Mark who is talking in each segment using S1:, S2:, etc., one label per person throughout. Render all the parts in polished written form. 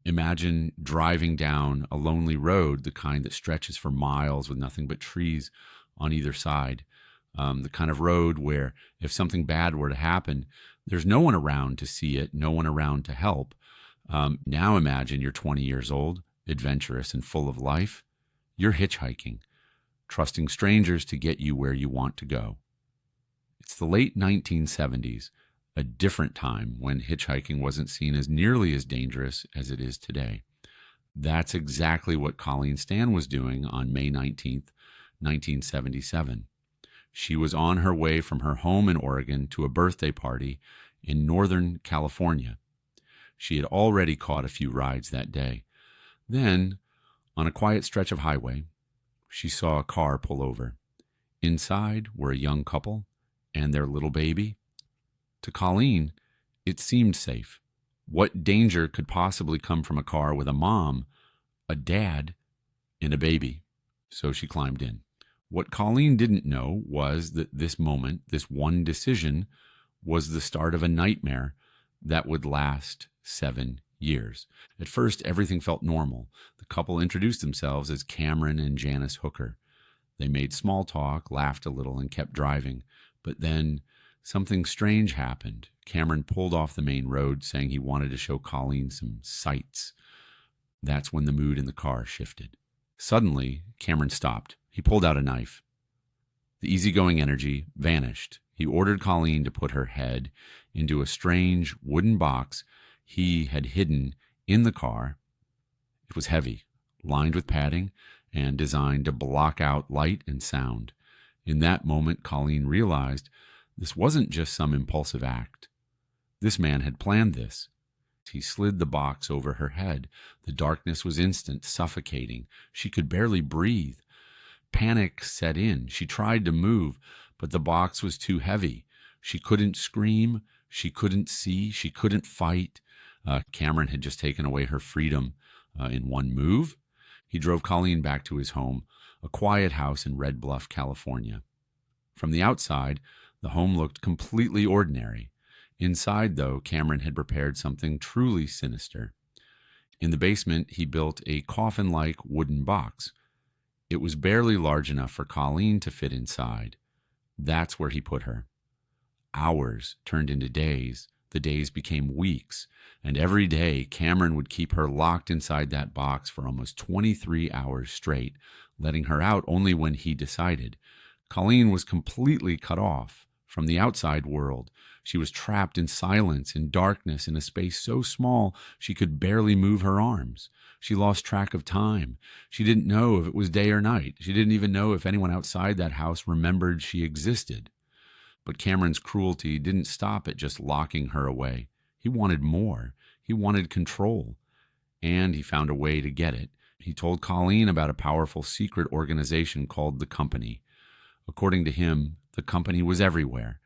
S1: Imagine driving down a lonely road, the kind that stretches for miles with nothing but trees on either side. The kind of road where if something bad were to happen, there's no one around to see it, no one around to help. Now imagine you're 20 years old, adventurous and full of life. You're hitchhiking, trusting strangers to get you where you want to go. It's the late 1970s, a different time when hitchhiking wasn't seen as nearly as dangerous as it is today. That's exactly what Colleen Stan was doing on May 19th, 1977. She was on her way from her home in Oregon to a birthday party in Northern California. She had already caught a few rides that day. Then, on a quiet stretch of highway, she saw a car pull over. Inside were a young couple and their little baby. To Colleen, it seemed safe. What danger could possibly come from a car with a mom, a dad, and a baby? So she climbed in. What Colleen didn't know was that this moment, this one decision, was the start of a nightmare that would last 7 years. At first, everything felt normal. The couple introduced themselves as Cameron and Janice Hooker. They made small talk, laughed a little, and kept driving. But then something strange happened. Cameron pulled off the main road, saying he wanted to show Colleen some sights. That's when the mood in the car shifted. Suddenly, Cameron stopped. He pulled out a knife. The easygoing energy vanished. He ordered Colleen to put her head into a strange wooden box he had hidden in the car. It was heavy, lined with padding, and designed to block out light and sound. In that moment, Colleen realized this wasn't just some impulsive act. This man had planned this. He slid the box over her head. The darkness was instant, suffocating. She could barely breathe. Panic set in. She tried to move, but the box was too heavy. She couldn't scream. She couldn't see. She couldn't fight. Cameron had just taken away her freedom in one move. He drove Colleen back to his home, a quiet house in Red Bluff, California. From the outside, the home looked completely ordinary. Inside, though, Cameron had prepared something truly sinister. In the basement, he built a coffin-like wooden box. It was barely large enough for Colleen to fit inside. That's where he put her. Hours turned into days. The days became weeks. And every day, Cameron would keep her locked inside that box for almost 23 hours straight, letting her out only when he decided. Colleen was completely cut off from the outside world. She was trapped in silence, in darkness, in a space so small she could barely move her arms. She lost track of time. She didn't know if it was day or night. She didn't even know if anyone outside that house remembered she existed. But Cameron's cruelty didn't stop at just locking her away. He wanted more. He wanted control. And he found a way to get it. He told Colleen about a powerful secret organization called the Company. According to him, the Company was everywhere.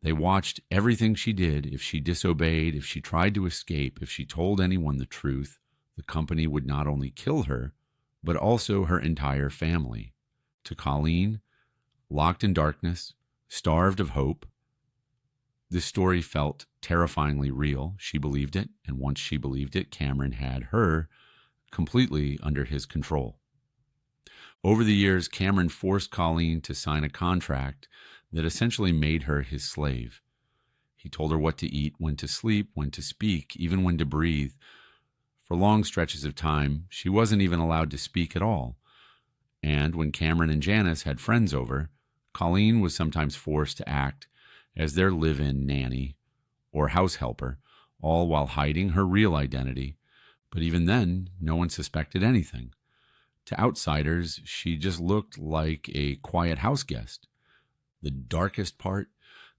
S1: They watched everything she did. If she disobeyed, if she tried to escape, if she told anyone the truth, the Company would not only kill her, but also her entire family. To Colleen, locked in darkness, starved of hope, this story felt terrifyingly real. She believed it, and once she believed it, Cameron had her completely under his control. Over the years, Cameron forced Colleen to sign a contract that essentially made her his slave. He told her what to eat, when to sleep, when to speak, even when to breathe. For long stretches of time, she wasn't even allowed to speak at all. And when Cameron and Janice had friends over, Colleen was sometimes forced to act as their live-in nanny or house helper, all while hiding her real identity. But even then, no one suspected anything. To outsiders, she just looked like a quiet house guest. The darkest part,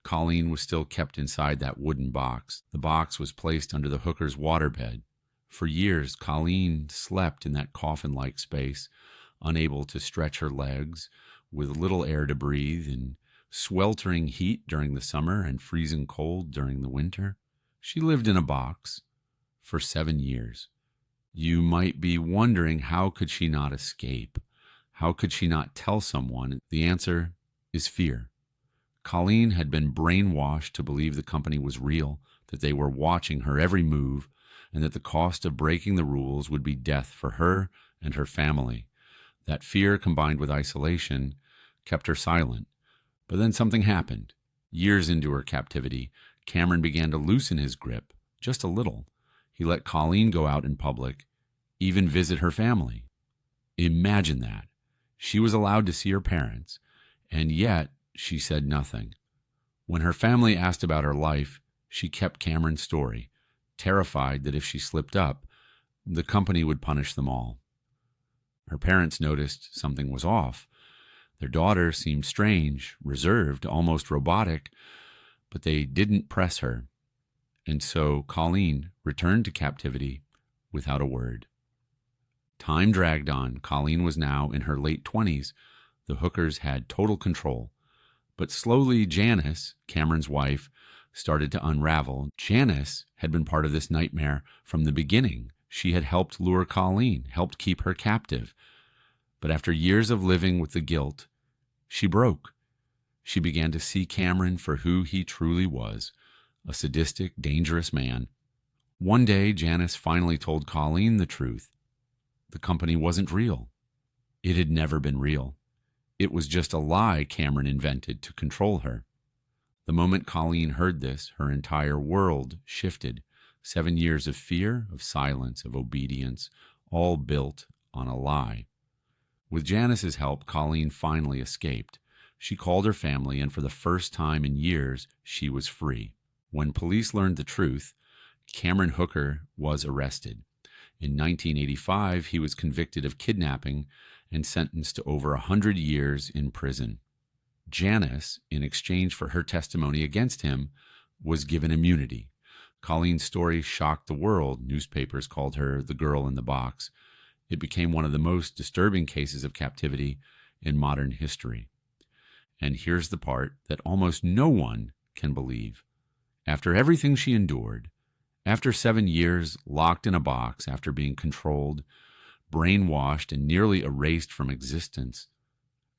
S1: Colleen was still kept inside that wooden box. The box was placed under the hooker's waterbed. For years, Colleen slept in that coffin-like space, unable to stretch her legs, with little air to breathe, in sweltering heat during the summer and freezing cold during the winter. She lived in a box for 7 years. You might be wondering, how could she not escape? How could she not tell someone? The answer is fear. Colleen had been brainwashed to believe the Company was real, that they were watching her every move, and that the cost of breaking the rules would be death for her and her family. That fear, combined with isolation, kept her silent. But then something happened. Years into her captivity, Cameron began to loosen his grip, just a little. He let Colleen go out in public, even visit her family. Imagine that. She was allowed to see her parents, and yet she said nothing. When her family asked about her life, she kept Cameron's story, terrified that if she slipped up, the company would punish them all. Her parents noticed something was off. Their daughter seemed strange, reserved, almost robotic, but they didn't press her. And so Colleen returned to captivity without a word. Time dragged on. Colleen was now in her late 20s. The hookers had total control. But slowly Janice, Cameron's wife, started to unravel. Janice had been part of this nightmare from the beginning. She had helped lure Colleen, helped keep her captive. But after years of living with the guilt, she broke. She began to see Cameron for who he truly was, a sadistic, dangerous man. One day, Janice finally told Colleen the truth. The company wasn't real. It had never been real. It was just a lie Cameron invented to control her. The moment Colleen heard this, her entire world shifted. 7 years of fear, of silence, of obedience, all built on a lie. With Janice's help, Colleen finally escaped. She called her family, and for the first time in years, she was free. When police learned the truth, Cameron Hooker was arrested. In 1985, he was convicted of kidnapping and sentenced to over 100 years in prison. Janice, in exchange for her testimony against him, was given immunity. Colleen's story shocked the world. Newspapers called her the girl in the box. It became one of the most disturbing cases of captivity in modern history. And here's the part that almost no one can believe. After everything she endured, after 7 years locked in a box, after being controlled, brainwashed, and nearly erased from existence,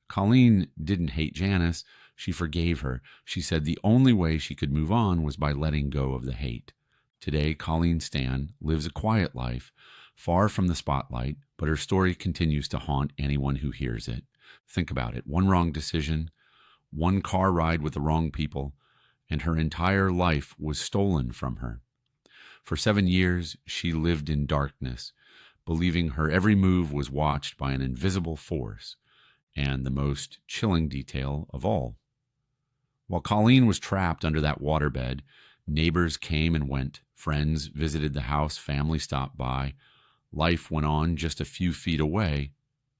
S1: Colleen didn't hate Janice. She forgave her. She said the only way she could move on was by letting go of the hate. Today, Colleen Stan lives a quiet life, far from the spotlight, but her story continues to haunt anyone who hears it. Think about it. One wrong decision, one car ride with the wrong people, and her entire life was stolen from her. For 7 years, she lived in darkness, believing her every move was watched by an invisible force. And the most chilling detail of all, while Colleen was trapped under that waterbed, neighbors came and went, friends visited the house, family stopped by. Life went on just a few feet away,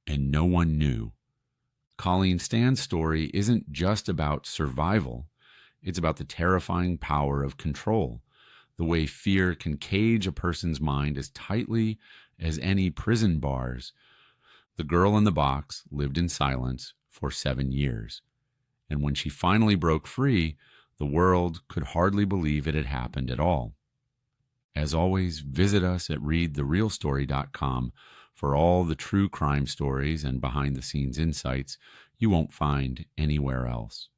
S1: and no one knew. Colleen Stan's story isn't just about survival. It's about the terrifying power of control, the way fear can cage a person's mind as tightly as any prison bars. The girl in the box lived in silence for 7 years, and when she finally broke free, the world could hardly believe it had happened at all. As always, visit us at readtherealstory.com for all the true crime stories and behind-the-scenes insights you won't find anywhere else.